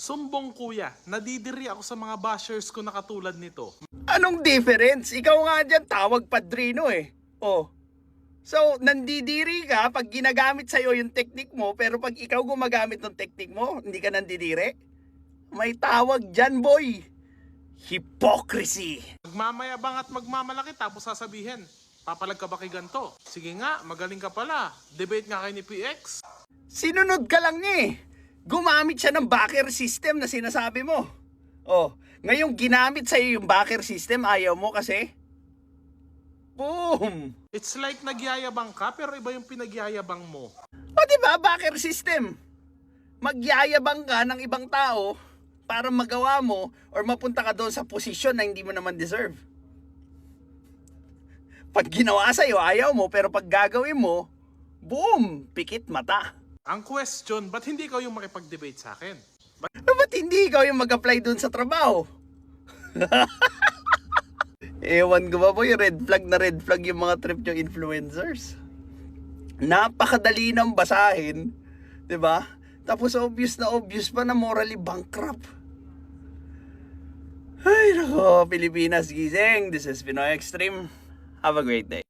Sumbong kuya, nadidiri ako sa mga bashers ko na katulad nito. Anong difference? Ikaw nga dyan, tawag padrino eh. Oh. So, nandidiri ka pag ginagamit sa'yo yung technique mo, pero pag ikaw gumagamit ng technique mo, hindi ka nandidiri? May tawag dyan, boy. Hypocrisy. Magmamayabang at magmamalaki tapos sasabihin, papalag ka ba kay ganto? Sige nga, magaling ka pala. Debate nga kay ni PX. Sinunod ka lang niya eh. Gumamit siya ng backer system na sinasabi mo. Oh, ngayong ginamit sa'yo yung backer system, ayaw mo kasi? Boom! It's like nagyayabang ka pero iba yung pinagyayabang mo. O diba, backer system? Magyayabang ka ng ibang tao para magawa mo or mapunta ka doon sa posisyon na hindi mo naman deserve. Pag ginawa sa'yo, ayaw mo, pero pag gagawin mo, boom! Pikit mata. Ang question, ba't hindi ikaw yung makipag-debate sa akin? Ba't hindi ikaw yung mag-apply doon sa trabaho? Ewan ko ba po, yung red flag yung mga trip yung influencers. Napakadali nang basahin, 'di ba? Tapos obvious pa na morally bankrupt. Ay nako, Pilipinas gising. This is Pinoy Extreme. Have a great day.